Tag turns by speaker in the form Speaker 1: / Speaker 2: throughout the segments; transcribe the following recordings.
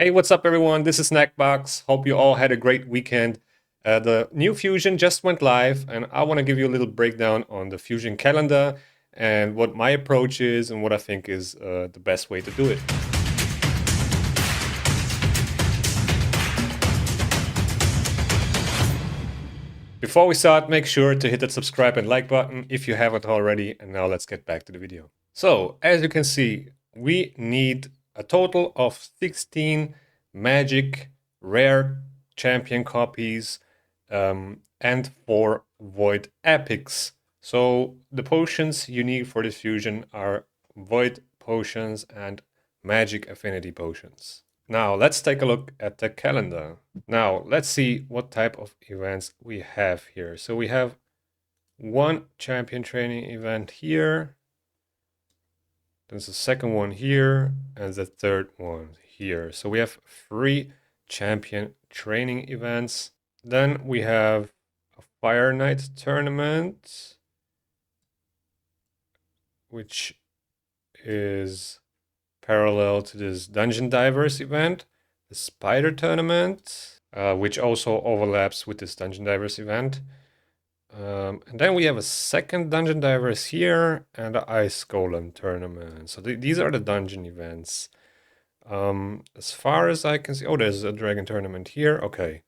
Speaker 1: Hey, what's up, everyone? This is Snackbox. Hope you all had a great weekend. The new Fusion just went live, and I want to give you a little breakdown on the Fusion calendar and what my approach is and what I think is the best way to do it. Before we start, make sure to hit that subscribe and like button if you haven't already. And now let's get back to the video. So, as you can see, we need a total of 16 magic rare champion copies and 4 void epics. So the potions you need for this fusion are void potions and magic affinity potions. Now let's take a look at the calendar. Now let's see what type of events we have here. So we have one champion training event here. There's the second one here and the third one here. So we have 3 champion training events. Then we have a Fire Knight tournament, which is parallel to this Dungeon Divers event. The Spider tournament, which also overlaps with this Dungeon Divers event. And then we have a second Dungeon Divers here and the Ice Golem tournament. So these are the dungeon events. As far as I can see, oh, there's a Dragon tournament here. Okay.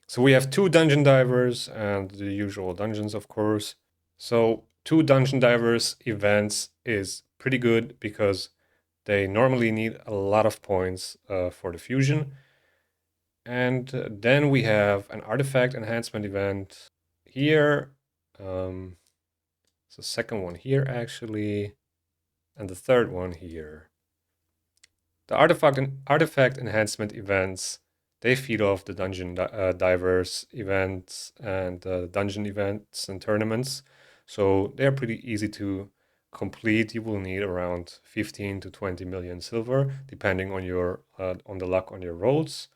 Speaker 1: So we have 2 Dungeon Divers and the usual dungeons, of course. So 2 Dungeon Divers events is pretty good because they normally need a lot of points for the fusion. And then we have an artifact enhancement event here. It's the second one here, actually, and the third one here. The artifact enhancement events, they feed off the dungeon divers events and dungeon events and tournaments. So they're pretty easy to complete. You will need around 15 to 20 million silver, depending on your on the luck on your rolls.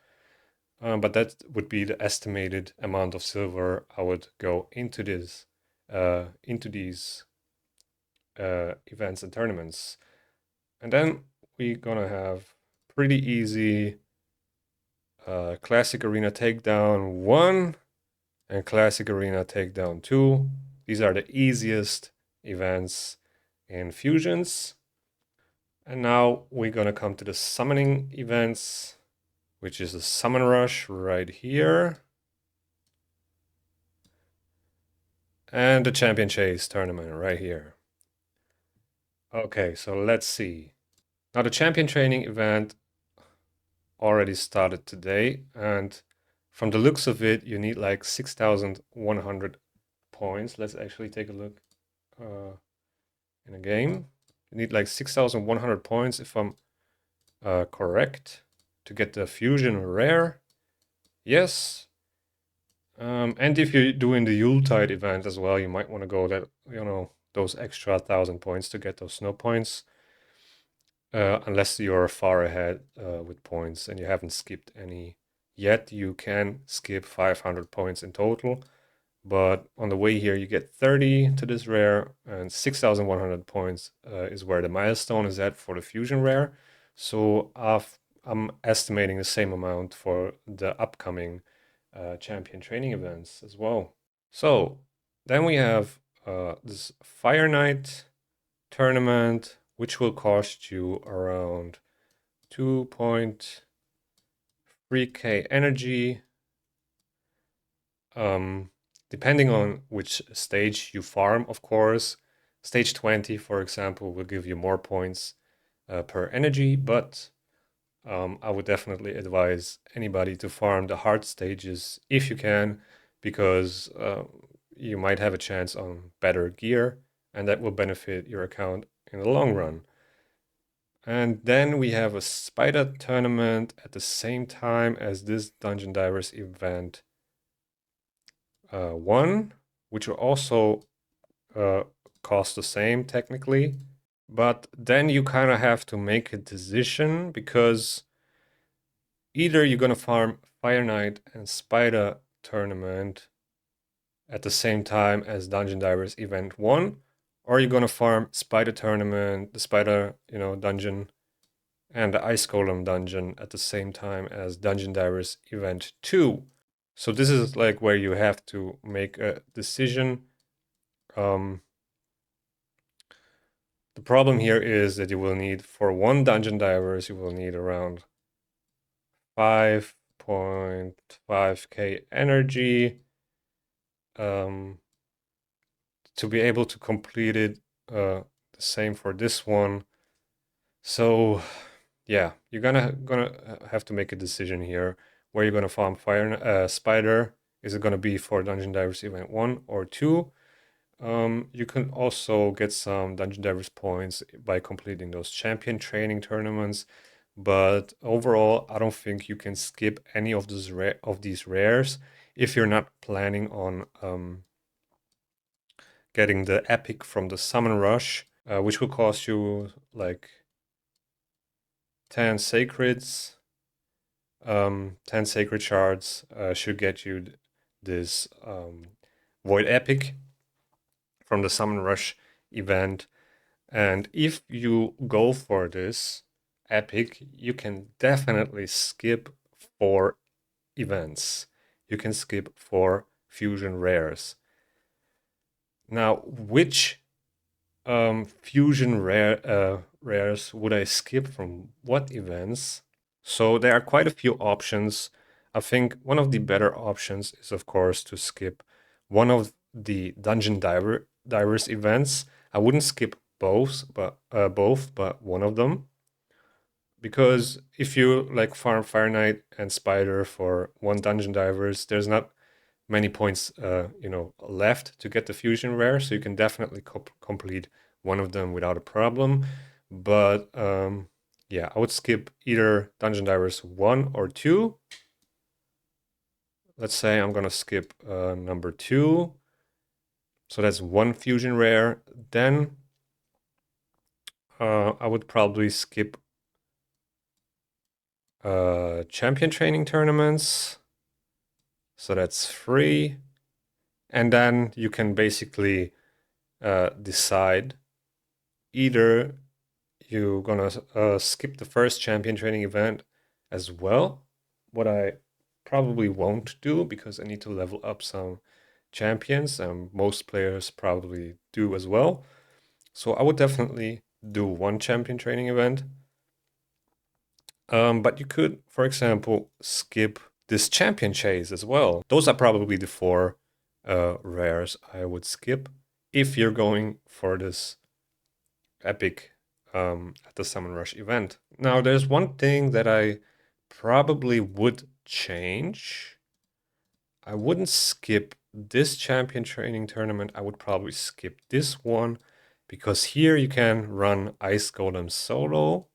Speaker 1: But that would be the estimated amount of silver I would go into these events and tournaments. And then we're gonna have pretty easy Classic Arena Takedown 1 and Classic Arena Takedown 2. These are the easiest events in Fusions. And now we're gonna come to the summoning events, which is the Summon Rush right here. And the Champion Chase tournament right here. Okay, so let's see. Now the Champion Training event already started today, and from the looks of it, you need like 6,100 points. Let's actually take a look in a game. You need like 6,100 points if I'm correct to get the Fusion Rare. Yes. And if you're doing the Yuletide event as well, you might want to go that, those extra 1,000 points to get those snow points. Unless you're far ahead with points and you haven't skipped any yet, you can skip 500 points in total. But on the way here, you get 30 to this rare, and 6,100 points is where the milestone is at for the Fusion Rare. So I'm estimating the same amount for the upcoming champion training events as well. So then we have this Fire Knight tournament, which will cost you around 2.3k energy. Depending on which stage you farm, of course. Stage 20, for example, will give you more points per energy, but I would definitely advise anybody to farm the hard stages if you can, because you might have a chance on better gear, and that will benefit your account in the long run. And then we have a Spider tournament at the same time as this Dungeon Divers event 1, which will also cost the same technically. But then you kind of have to make a decision, because either you're going to farm Fire Knight and Spider tournament at the same time as Dungeon Divers event 1, or you're going to farm Spider tournament, the Spider, dungeon and the Ice Golem dungeon at the same time as Dungeon Divers Event 2. So this is like where you have to make a decision. The problem here is that you will need, for one Dungeon Divers, you will need around 5.5k energy to be able to complete it. The same for this one. So yeah, you're gonna have to make a decision here where you're gonna farm fire spider. Is it gonna be for Dungeon Divers Event 1 or 2? You can also get some Dungeon Divers points by completing those champion training tournaments, but overall, I don't think you can skip any of these rares if you're not planning on getting the epic from the Summon Rush, which will cost you like 10 sacreds. 10 sacred shards should get you this Void Epic from the Summon Rush event. And if you go for this epic, you can definitely skip 4 events. You can skip 4 fusion rares. Now, which fusion rares would I skip from what events? So there are quite a few options. I think one of the better options is, of course, to skip one of the Dungeon Divers events. I wouldn't skip both, but one of them. Because if you like farm Fire Knight and Spider for one Dungeon Divers, there's not many points left to get the fusion rare, so you can definitely complete one of them without a problem. But yeah, I would skip either Dungeon Divers 1 or 2. Let's say I'm gonna skip number 2. So that's one fusion rare. Then I would probably skip champion training tournaments. So that's 3. And then you can basically decide either you're gonna skip the first champion training event as well, what I probably won't do because I need to level up some champions, and most players probably do as well. So I would definitely do one champion training event. But you could, for example, skip this champion chase as well. Those are probably the 4 rares I would skip if you're going for this epic at the Summon Rush event. Now, there's one thing that I probably would change. I wouldn't skip this champion training tournament. I would probably skip this one because here you can run Ice Golem solo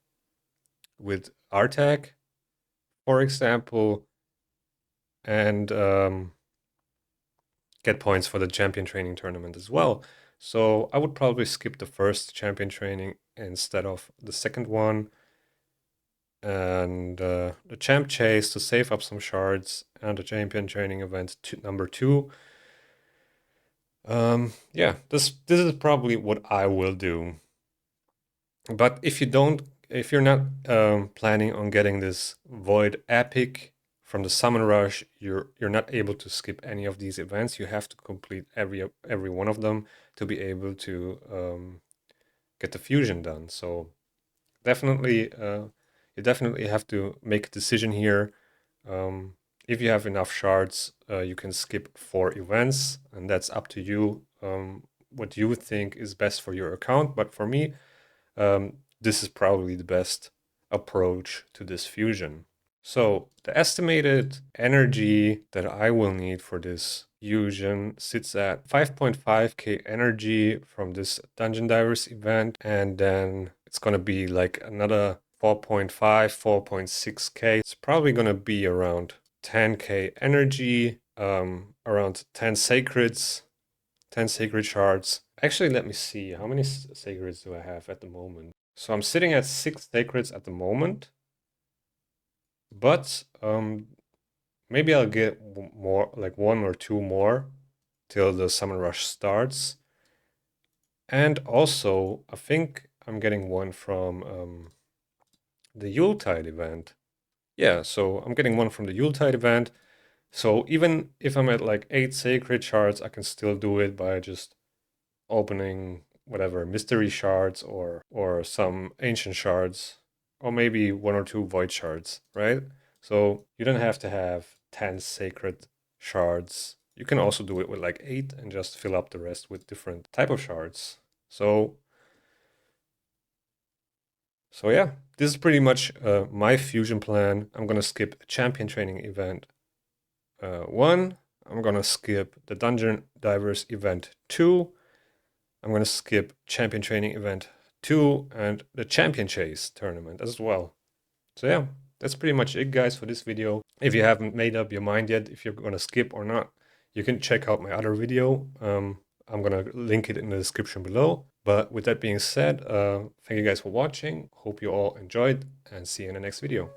Speaker 1: with Artag, for example, and get points for the champion training tournament as well. So I would probably skip the first champion training instead of the second one. And the champ chase to save up some shards, and the champion training event number 2. Yeah, this is probably what I will do. But if you're not planning on getting this Void Epic from the Summon Rush, you're not able to skip any of these events. You have to complete every one of them to be able to get the fusion done. So definitely, you definitely have to make a decision here. If you have enough shards, you can skip 4 events, and that's up to you. What you think is best for your account, but for me, this is probably the best approach to this fusion. So the estimated energy that I will need for this fusion sits at 5.5k energy from this Dungeon Divers event, and then it's gonna be like another 4.5, 4.6k. It's probably gonna be around 10k energy, around 10 sacreds, 10 sacred shards. Actually, let me see, how many sacreds do I have at the moment? So I'm sitting at 6 sacreds at the moment, but maybe I'll get more, like 1 or 2 more till the Summon Rush starts. And also, I think I'm getting one from the Yuletide event. Yeah, so I'm getting one from the Yuletide event. So even if I'm at like 8 sacred shards, I can still do it by just opening whatever mystery shards or some ancient shards, or maybe 1 or 2 void shards, right? So you don't have to have 10 sacred shards. You can also do it with like 8 and just fill up the rest with different type of shards. So yeah, this is pretty much my fusion plan. I'm gonna skip a champion training event 1. I'm gonna skip the dungeon divers event 2. I'm gonna skip champion training event 2 and the champion chase tournament as well. So yeah, that's pretty much it, guys, for this video. If you haven't made up your mind yet if you're gonna skip or not, you can check out my other video. I'm gonna link it in the description below. But with that being said, thank you guys for watching. Hope you all enjoyed and see you in the next video.